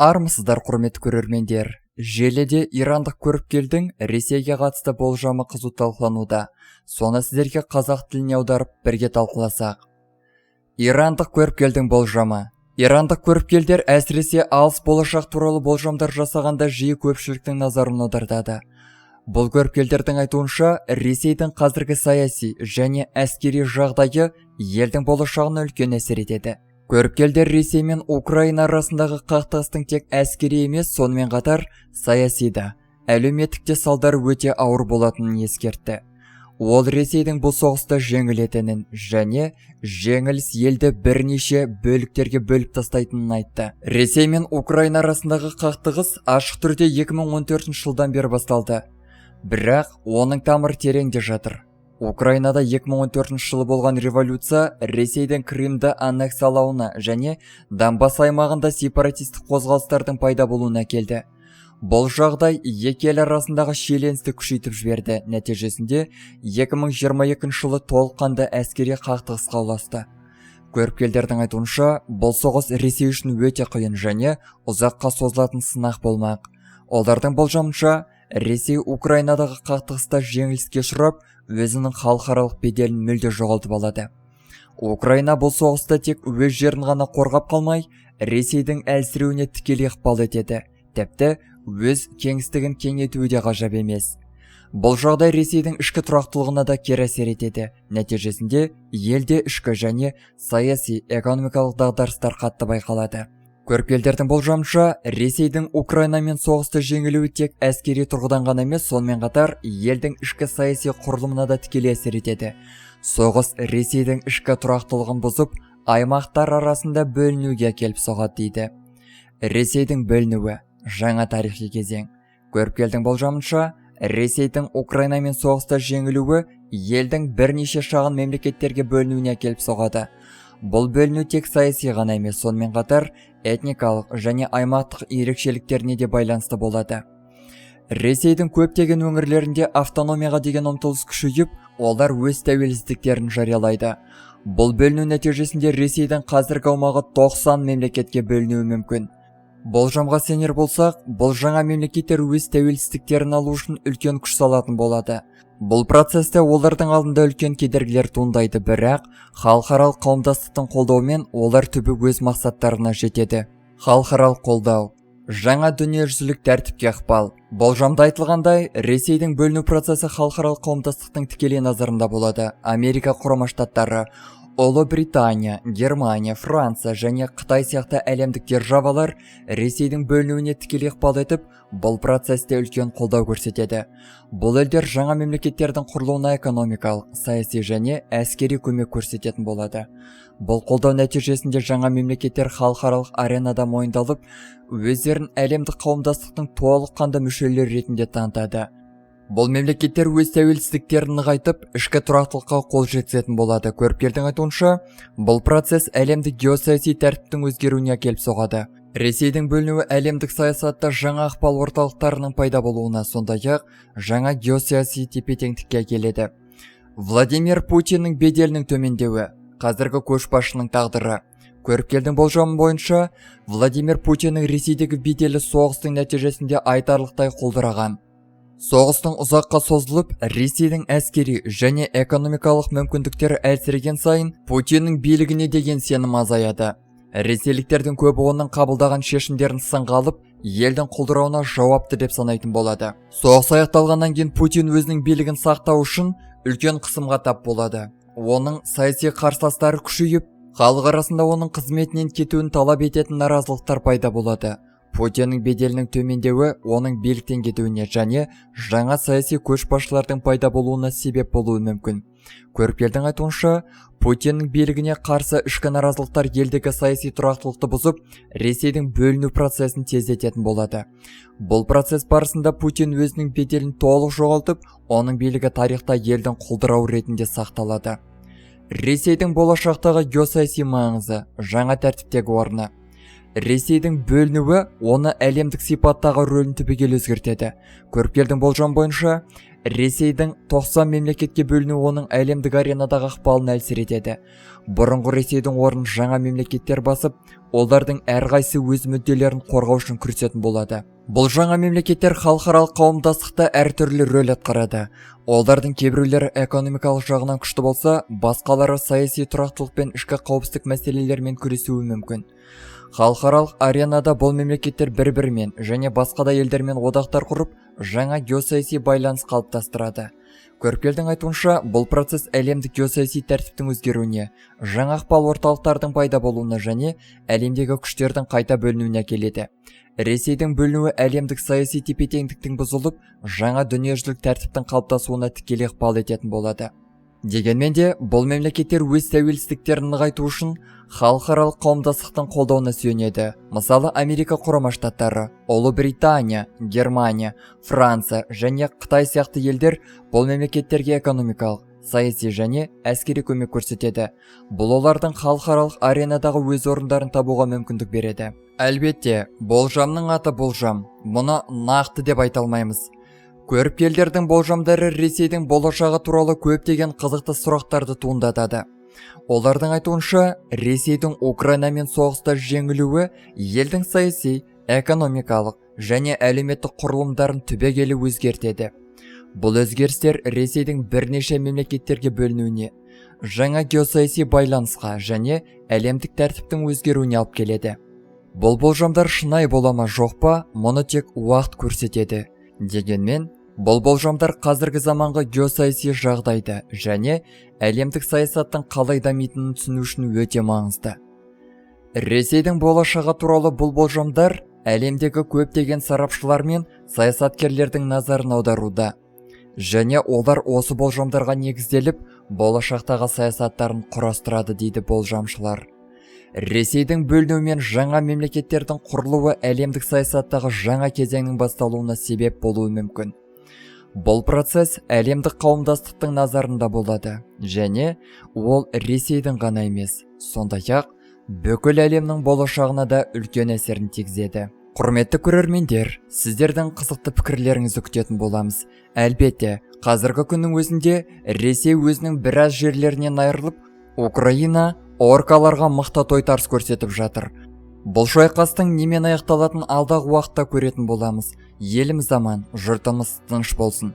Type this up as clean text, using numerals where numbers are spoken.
Армысыздар, құрметті көрермендер. Желіде ирандық көріпкелдің Ресейге қатысты болжамы қызу талқылануда. Соны сіздерге қазақ тіліне аударып бірге талқыласақ. Ирандық көріпкелдің болжамы. Ирандық көріпкелдер әсіресе алыс болашақ туралы болжамдар жасағанда жиі көпшіліктің назарын аудартады. Бұл көріпкелдердің айтуынша, Ресейдің қазіргі саяси және әскери жағдайы елдің болашағына үлкен әсер етеді. Көріпкелдер Ресей мен Украина арасындағы қақтығыстың тек әскери емес, сонымен қатар саяси да, әлеуметтік те салдары өте ауыр болатынын ескертті. Ол Ресейдің бұл соғыста жеңілетінін және жеңіліс елді бірнеше бөліктерге бөліп тастайтынын айтты. Ресей мен Украина арасындағы қақтығыс ашық түрде 2014 жылдан бері басталды. Бірақ оның тамыры тереңде жатыр. Украинада 2014 жылы болған революция Ресейдің Кримді аннексиялауына және Донбасс аймағында сепаратистік қозғалыстардың пайда болуына әкелді. Бұл жағдай екі ел арасындағы шиеленісті күшейтіп жіберді. Нәтижесінде 2022 жылы толыққанды әскери қақтығысқа ұласты. Көріпкелдердің айтуынша, бұл соғыс Ресей үшін өте қиын және ұзаққа созылатын сынақ болмақ. Олардың болжамынша, Ресей Украинадағы қақтығыста жеңіліске ұшырап, өзінің халықаралық беделін мүлде жоғалтып алады. Украина бұл соғыста тек өз жерін ғана қорғап қалмай, Ресейдің әлсіреуіне тікелей ықпал етеді. Тіпті өз кеңістігін кеңейтуі де ғажап емес. Бұл жағдай Ресейдің ішкі тұрақтылығына да кері әсер етеді. Нәтижесінде елде ішкі және саяси экономикалық дағдарыстар қатты байқалады. Көріпкелдердің болжамынша, Ресейдің Украинамен соғысты жеңілуі тек әскери тұрғыдан ғана емес, сонымен қатар елдің ішкі саяси құрылымына да тікелей әсер етеді. Соғыс Ресейдің ішкі тұрақтылығын бұзып, аймақтар арасында бөлінуге әкеліп соғады дейді. Ресейдің бөлінуі жаңа тарихи кезең. Көріпкелдің болжамынша, Ресейдің Украинамен соғыста жеңілуі елдің бірнеше шағын мемлекеттерге бөлінуіне әкеліп соғады. Бұл бөліну тек саяси ғана емес, сонымен қатар этникалық және аймақтық ерекшеліктеріне де байланысты болады. Ресейдің көптеген өңірлерінде автономияға деген ұмтылыс күшейіп, олар өз тәуелсіздіктерін жариялайды. Бұл бөліну нәтижесінде Ресейдің қазіргі аумағы 90 мемлекетке бөлінуі мүмкін. Болжамға сенер болсақ, бұл жаңа мемлекеттер өз тәуелсіздіктерін алу үшін үлкен күш салатын болады. Бұл процесте олардың алдында үлкен кедергілер туындайды, бірақ халықаралық қауымдастықтың қолдауымен олар түбі өз мақсаттарына жетеді. Халықаралық қолдау. Жаңа дүниежүзілік тәртіпке ықпал. Болжамда айтылғандай, Ресейдің бөліну процесі халықаралық қауымдастықтың тікелей назарында болады. Америка Құрама Штаттары, Ұлыбритания, Германия, Франция және Қытай сияқты әлемдік державалар Ресейдің бөлінуіне тікелей ықпал етіп, бұл процесте үлкен қолдау көрсетеді. Бұл елдер жаңа мемлекеттердің құрылуына экономикалық, саяси және әскери көмек көрсететін болады. Бұл қолдау нәтижесінде жаңа мемлекеттер халықаралық аренада мойындалып, өздерін әлемдік қауымдастықтың толыққанды мүшелері ретінде танытады. Бұл мемлекеттер өз тәуелсіздіктерін нығайтып, ішкі тұрақтылыққа қол жеткізетін болады. Көріпкелдің айтуынша, бұл процесс әлемдік геосаяси тәртіптің өзгеруіне әкеліп соғады. Ресейдің бөлінуі әлемдік саясатта жаңа ықпал орталықтарының пайда болуына, сондай-ақ жаңа геосаяси тепе-теңдікке әкеледі. Владимир Путиннің беделінің төмендеуі, қазіргі көшбасшының тағдыры. Көріпкелдің болжамы бойынша, Владимир Путиннің Ресейдегі беделі соғыстың нәтижесінде айтарлықтай құлдыраған. Соғыстың ұзаққа созылып, Ресейдің әскери және экономикалық мүмкіндіктері әлсіреген сайын, Путиннің билігіне деген сенім азаяды. Ресейліктердің көбі оның қабылдаған шешімдерін сынға алып, елдің құлдырауына жауапты деп санайтын болады. Соғыс аяқталғаннан кейін Путин өзінің билігін сақтау үшін үлкен қысымға тап болады. Оның саяси қарсыластары күшейіп, халық арасында оның қызметінен кетуін талап ететін наразылықтар пайда болады. Путиннің беделінің төмендеуі оның биліктен кетуіне және жаңа саяси көшбасшылардың пайда болуына себеп болуы мүмкін. Көріпкелдің айтуынша, Путиннің билігіне қарсы ішкі наразылықтар елдегі саяси тұрақтылықты бұзып, Ресейдің бөліну процесін тездететін болады. Бұл процесс барысында Путин өзінің беделін толық жоғалтып, оның билігі тарихта елдің құлдырау ретінде сақталады. Ресейдің болашақтағы геосаяси маңызы, жаңа тәртіптегі орны. Ресейдің бөлінуі оны әлемдік сипаттағы рөлін түбегейлі өзгертеді. Көріпкелдің болжам бойынша, Ресейдің 90 мемлекетке бөлінуі оның әлемдік аренадағы ықпалын әлсіретеді. Бұрынғы Ресейдің орнын жаңа мемлекеттер басып, олардың әрқайсысы өз мүдделерін қорғау үшін күресетін болады. Бұл жаңа мемлекеттер халықаралық қауымдастықта әртүрлі рөл атқарады. Олардың кейбіреулері экономикалық жағынан күшті болса, басқалары саяси тұрақтылық пен ішкі қауіпсіздік мәселелерімен күресуі мүмкін. Халықаралық аренада бұл мемлекеттер бір-бірімен және басқа да елдермен одақтар құрып, жаңа геосаяси байланыс қалыптастырады. Көріпкелдің айтуынша, бұл процесс әлемдік геосаяси тәртіптің өзгеруіне, жаңа ықпал орталықтардың пайда болуына және әлемдегі күштердің қайта бөлінуіне әкеледі. Ресейдің бөлінуі әлемдік саяси тепе-теңдіктің бұзылып, жаңа дүниежүзілік тәртіптің қалыптасуына тікелей ықпал ететін болады. Дегенмен де, бұл мемлекеттер өз тәуелсіздіктерін нығайту үшін халықаралық қауымдастықтың қолдауына сүйенеді. Мысалы, Америка Құрама Штаттары, Ұлыбритания, Германия, Франция және Қытай сияқты елдер бұл мемлекеттерге экономикалық, саяси және әскери көмек көрсетеді. Бұл олардың халықаралық аренадағы өз орындарын табуға мүмкіндік береді. Әлбетте, болжамның аты болжам. Мұны нақты деп айта алмаймыз. Көріпкелдердің болжамдары Ресейдің болашағы туралы көптеген қызықты сұрақтарды туындатады. Олардың айтуынша, Ресейдің Украинамен соғыста жеңілуі елдің саяси, экономикалық және әлеуметтік құрылымдарын түбегейлі өзгертеді. Бұл өзгерістер Ресейдің бірнеше мемлекеттерге бөлінуіне, жаңа геосаяси байланысқа және әлемдік тәртіптің өзгеруіне алып келеді. Бұл болжамдар шынайы бола ма жоқ па, мұны тек уақыт көрсетеді. Дегенмен, бұл болжамдар қазіргі заманғы геосаяси жағдайды және әлемдік саясаттың қалай дамитынын түсіну үшін өте маңызды. Ресейдің болашағы туралы бұл болжамдар әлемдегі көптеген сарапшылар мен саясаткерлердің назарын аударуда. Және олар осы болжамдарға негізделіп, болашақтағы саясаттарын құрастырады дейді болжамшылар. Ресейдің бөлінуімен жаңа мемлекеттердің құрылуы әлемдік саясаттағы жаңа кезеңнің басталуына себеп болуы мүмкін. Бұл процесс әлемдік қауымдастықтың назарында болады, және ол Ресейдің ғана емес, сондай-ақ бүкіл әлемнің болашағына да үлкен әсерін тигізеді. Құрметті көрермендер, сіздердің қызықты пікірлеріңізді күтетін боламыз. Әлбетте, қазіргі күннің өзінде Ресей өзінің біраз жерлерінен айырылып, Украина оркаларға мықты тойтарыс көрсетіп жатыр. Бұл шайқастың немен аяқталатынын алдағы уақытта көретін боламыз. Еліміз аман, жұртымыз тыныш болсын.